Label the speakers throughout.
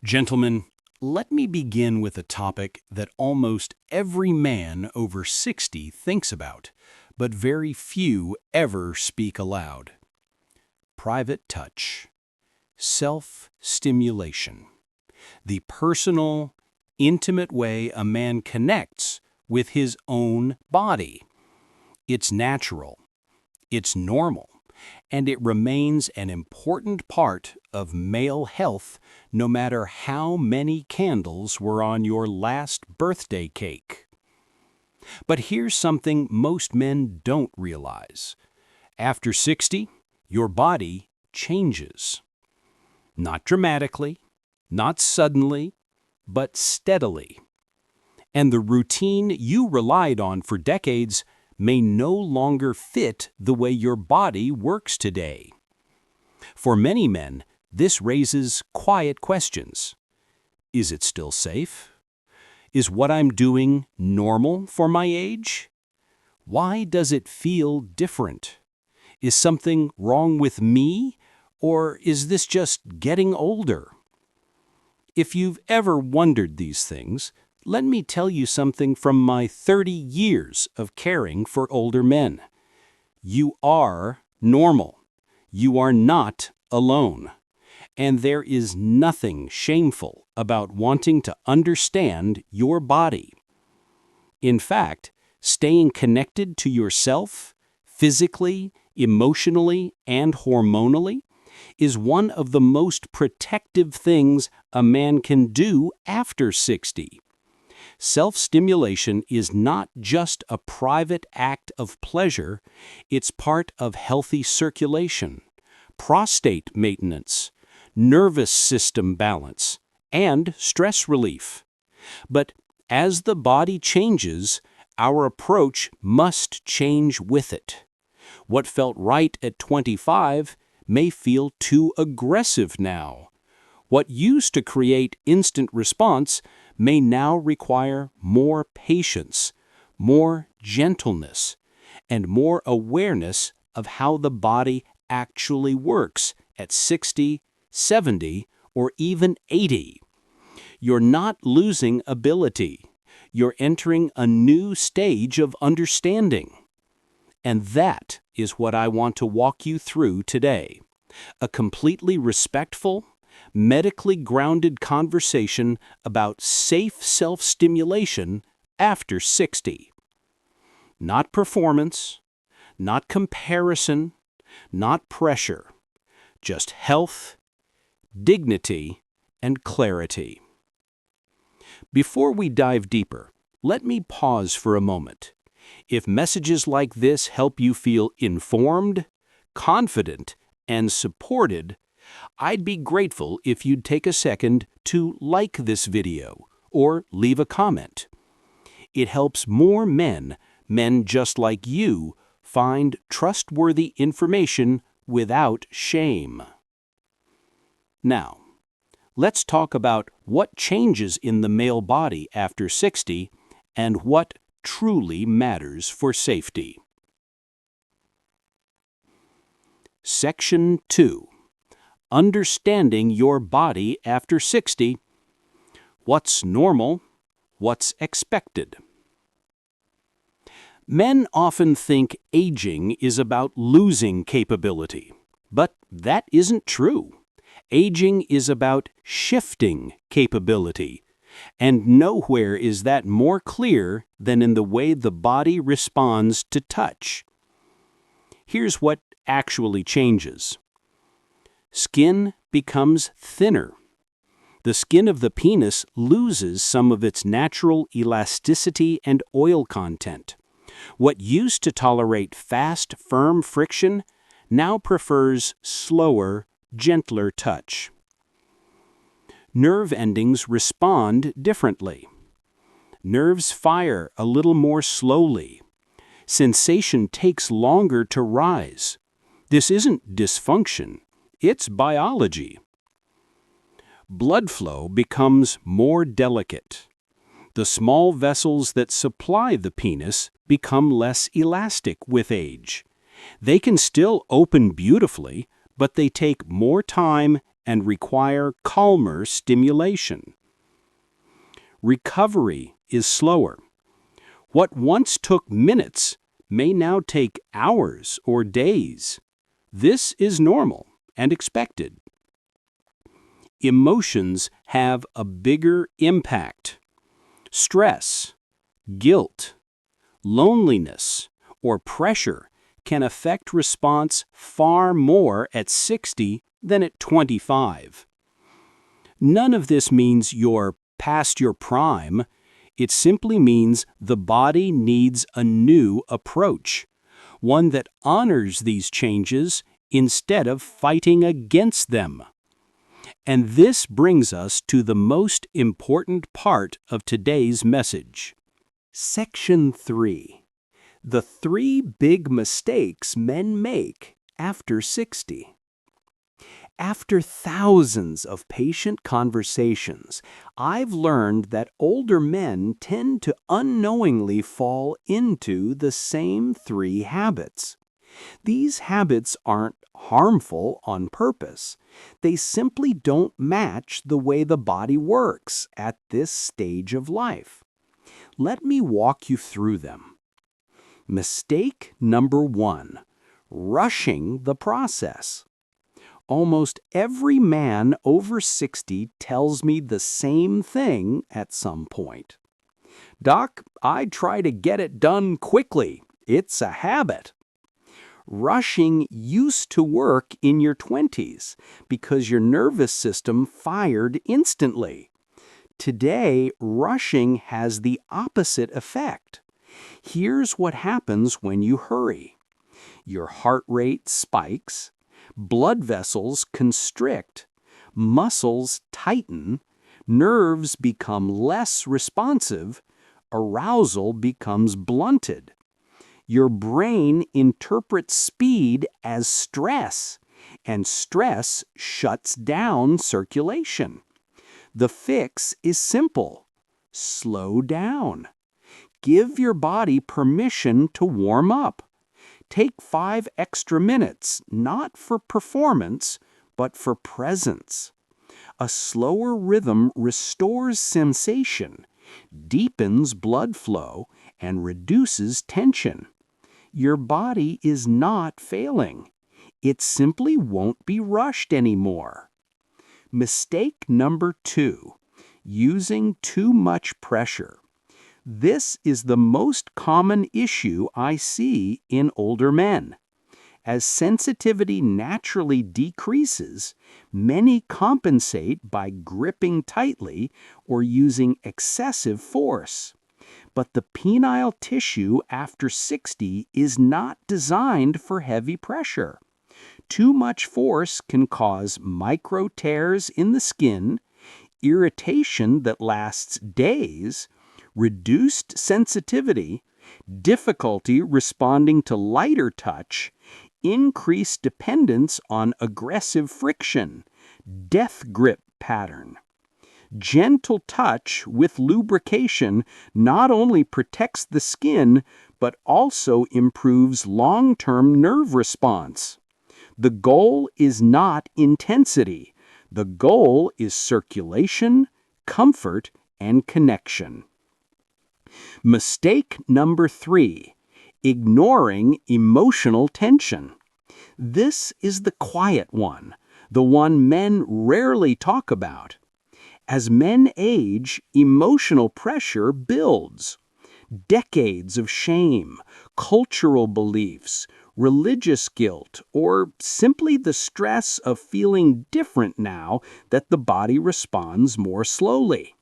Speaker 1: Gentlemen, let me begin with a topic that almost every man over 60 thinks about, but very few ever speak aloud. Private touch. Self-stimulation. The personal, intimate way a man connects with his own body. It's natural. It's normal. And it remains an important part of male health no matter how many candles were on your last birthday cake. But here's something most men don't realize. After 60, your body changes. Not dramatically, not suddenly, but steadily. And the routine you relied on for decades may no longer fit the way your body works today. For many men, this raises quiet questions. Is it still safe? Is what I'm doing normal for my age? Why does it feel different? Is something wrong with me, or is this just getting older? If you've ever wondered these things, let me tell you something from my 30 years of caring for older men. You are normal. You are not alone. And there is nothing shameful about wanting to understand your body. In fact, staying connected to yourself, physically, emotionally, and hormonally, is one of the most protective things a man can do after 60. Self-stimulation is not just a private act of pleasure, it's part of healthy circulation, prostate maintenance, nervous system balance, and stress relief. But as the body changes, our approach must change with it. What felt right at 25 may feel too aggressive now. What used to create instant response may now require more patience, more gentleness, and more awareness of how the body actually works at 60, 70, or even 80. You're not losing ability. You're entering a new stage of understanding. And that is what I want to walk you through today. A completely respectful, medically grounded conversation about safe self-stimulation after 60. Not performance, not comparison, not pressure. Just health, dignity, and clarity. Before we dive deeper, let me pause for a moment. If messages like this help you feel informed, confident, and supported, I'd be grateful if you'd take a second to like this video or leave a comment. It helps more men just like you, find trustworthy information without shame. Now, let's talk about what changes in the male body after 60 and what truly matters for safety. Section 2. Understanding your body after 60. What's normal? What's expected? Men often think aging is about losing capability, but that isn't true. Aging is about shifting capability, and nowhere is that more clear than in the way the body responds to touch. Here's what actually changes. Skin becomes thinner. The skin of the penis loses some of its natural elasticity and oil content. What used to tolerate fast, firm friction now prefers slower, gentler touch. Nerve endings respond differently. Nerves fire a little more slowly. Sensation takes longer to rise. This isn't dysfunction, it's biology. Blood flow becomes more delicate. The small vessels that supply the penis become less elastic with age. They can still open beautifully, but they take more time and require calmer stimulation. Recovery is slower. What once took minutes may now take hours or days. This is normal and expected. Emotions have a bigger impact. Stress, guilt, loneliness, or pressure can affect response far more at 60 than at 25. None of this means you're past your prime. It simply means the body needs a new approach, one that honors these changes instead of fighting against them. And this brings us to the most important part of today's message. Section 3. The 3 big mistakes men make after 60. After thousands of patient conversations, I've learned that older men tend to unknowingly fall into the same 3 habits. These habits aren't harmful on purpose. They simply don't match the way the body works at this stage of life. Let me walk you through them. Mistake number 1: rushing the process. Almost every man over 60 tells me the same thing at some point. "Doc, I try to get it done quickly. It's a habit." Rushing used to work in your 20s because your nervous system fired instantly. Today, rushing has the opposite effect. Here's what happens when you hurry. Your heart rate spikes, blood vessels constrict, muscles tighten, nerves become less responsive, arousal becomes blunted. Your brain interprets speed as stress, and stress shuts down circulation. The fix is simple: slow down. Give your body permission to warm up. Take 5 extra minutes, not for performance, but for presence. A slower rhythm restores sensation, deepens blood flow, and reduces tension. Your body is not failing. It simply won't be rushed anymore. Mistake number 2: using too much pressure. This is the most common issue I see in older men. As sensitivity naturally decreases, many compensate by gripping tightly or using excessive force. But the penile tissue after 60 is not designed for heavy pressure. Too much force can cause micro tears in the skin, irritation that lasts days, reduced sensitivity, difficulty responding to lighter touch, increased dependence on aggressive friction, death grip pattern. Gentle touch with lubrication not only protects the skin, but also improves long-term nerve response. The goal is not intensity. The goal is circulation, comfort, and connection. Mistake number 3: ignoring emotional tension. This is the quiet one, the one men rarely talk about. As men age, emotional pressure builds. Decades of shame, cultural beliefs, religious guilt, or simply the stress of feeling different now that the body responds more slowly.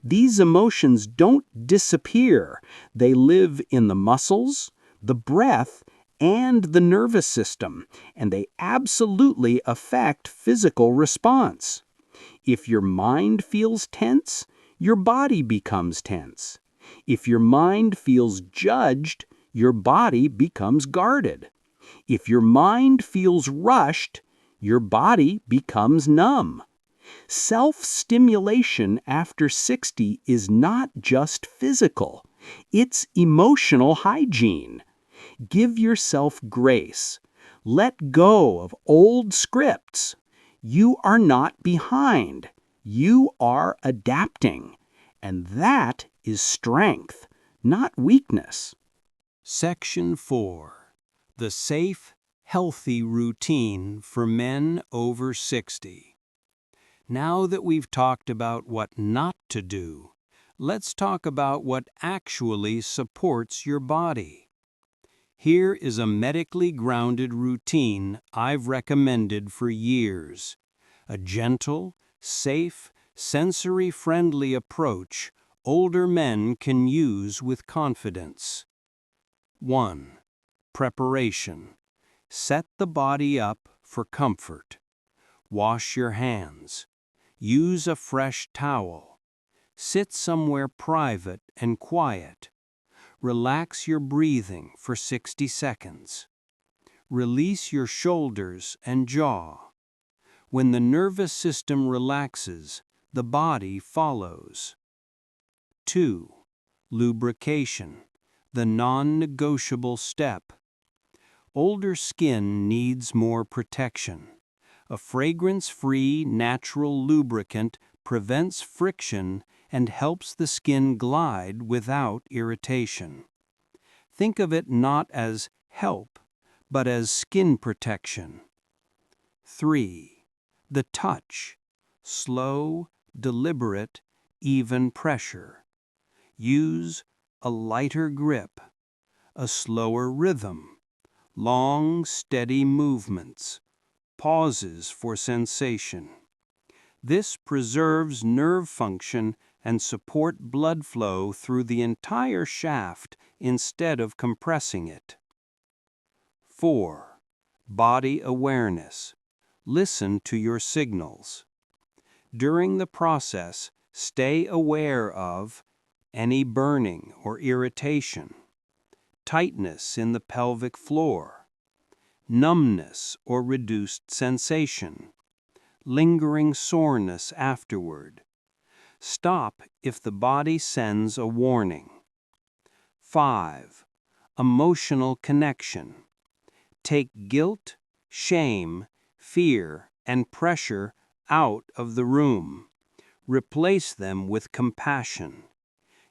Speaker 1: These emotions don't disappear. They live in the muscles, the breath, and the nervous system, and they absolutely affect physical response. If your mind feels tense, your body becomes tense. If your mind feels judged, your body becomes guarded. If your mind feels rushed, your body becomes numb. Self-stimulation after 60 is not just physical. It's emotional hygiene. Give yourself grace. Let go of old scripts.
Speaker 2: You are not behind. You are adapting. And that is strength, not weakness.
Speaker 1: Section 4. The Safe, Healthy Routine for Men Over 60. Now that we've talked about what not to do, let's talk about what actually supports your body. Here is a medically grounded routine I've recommended for years. A gentle, safe, sensory-friendly approach older men can use with confidence. 1. Preparation. Set the body up for comfort. Wash your hands. Use a fresh towel. Sit somewhere private and quiet. Relax your breathing for 60 seconds. Release your shoulders and jaw. When the nervous system relaxes, the body follows. 2. Lubrication, the non-negotiable step. Older skin needs more protection. A fragrance-free natural lubricant prevents friction and helps the skin glide without irritation. Think of it not as help, but as skin protection. 3. The touch. Slow, deliberate, even pressure. Use a lighter grip, a slower rhythm, long, steady movements, pauses for sensation. This preserves nerve function and support blood flow through the entire shaft instead of compressing it. 4. Body awareness. Listen to your signals. During the process, stay aware of any burning or irritation, tightness in the pelvic floor, numbness or reduced sensation, lingering soreness afterward. Stop if the body sends a warning. 5. Emotional connection. Take guilt, shame, fear, and pressure out of the room. Replace them with compassion.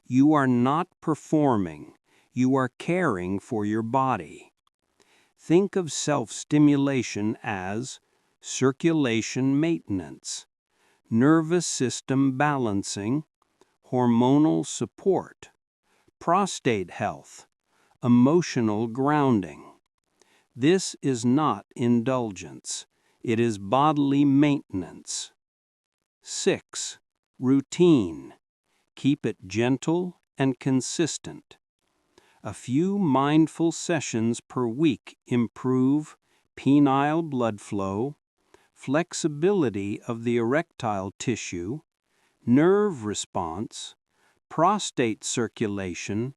Speaker 1: You are not performing. You are caring for your body. Think of self-stimulation as circulation maintenance, nervous system balancing, hormonal support, prostate health, emotional grounding. This is not indulgence. It is bodily maintenance. 6. Routine. Keep it gentle and consistent. A few mindful sessions per week improve penile blood flow, flexibility of the erectile tissue, nerve response, prostate circulation,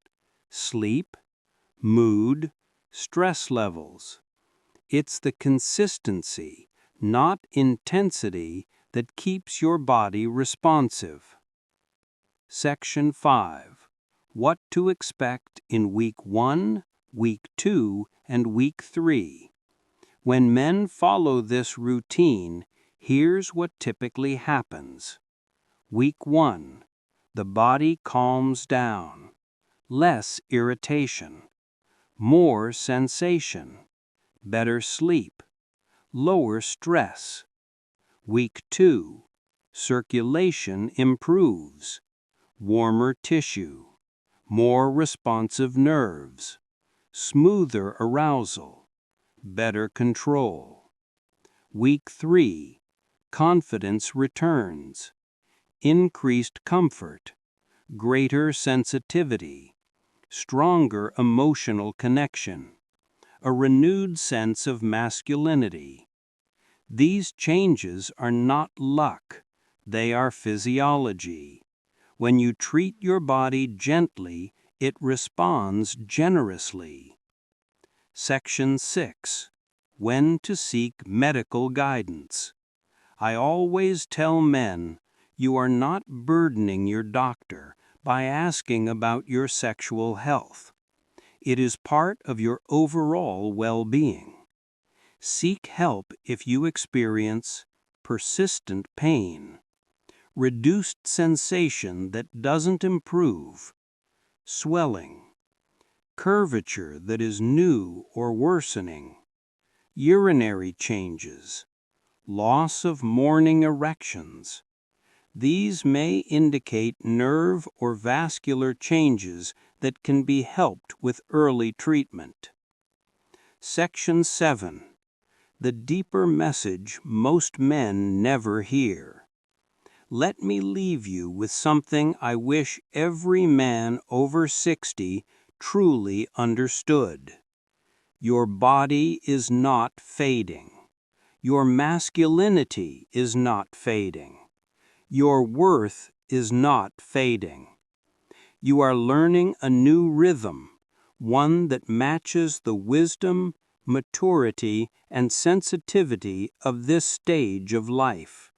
Speaker 1: sleep, mood, stress levels. It's the consistency, not intensity, that keeps your body responsive. Section 5. What to expect in Week 1, Week 2, and Week 3. When men follow this routine, here's what typically happens. Week 1. The body calms down. Less irritation. More sensation. Better sleep. Lower stress. Week 2. Circulation improves. Warmer tissue. More responsive nerves. Smoother arousal. Better control. Week 3. Confidence returns. Increased comfort. Greater sensitivity. Stronger emotional connection. A renewed sense of masculinity. These changes are not luck. They are physiology. When you treat your body gently, it responds generously. Section 6. When to seek medical guidance. I always tell men, you are not burdening your doctor by asking about your sexual health. It is part of your overall well-being. Seek help if you experience persistent pain, reduced sensation that doesn't improve, swelling, curvature that is new or worsening, urinary changes, loss of morning erections. These may indicate nerve or vascular changes that can be helped with early treatment. Section 7. The deeper message most men never hear. Let me leave you with something I wish every man over 60 truly understood. Your body is not fading. Your masculinity is not fading. Your worth is not fading. You are learning a new rhythm, one that matches the wisdom, maturity, and sensitivity of this stage of life.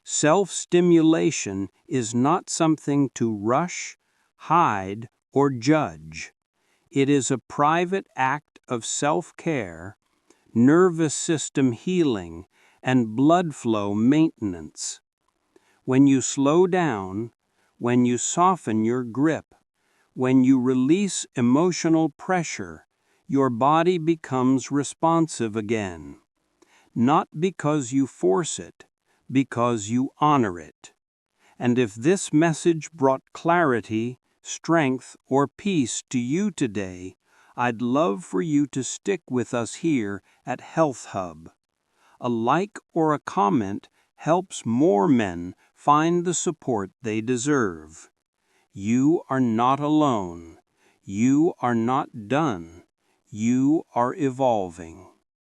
Speaker 1: Self-stimulation is not something to rush, hide, or judge. It is a private act of self-care, nervous system healing, and blood flow maintenance. When you slow down, when you soften your grip, when you release emotional pressure, your body becomes responsive again. Not because you force it, because you honor it. And if this message brought clarity, strength, or peace to you today, I'd love for you to stick with us here at Healthhub. A like or a comment helps more men find the support they deserve. You are not alone. You are not done. You are evolving.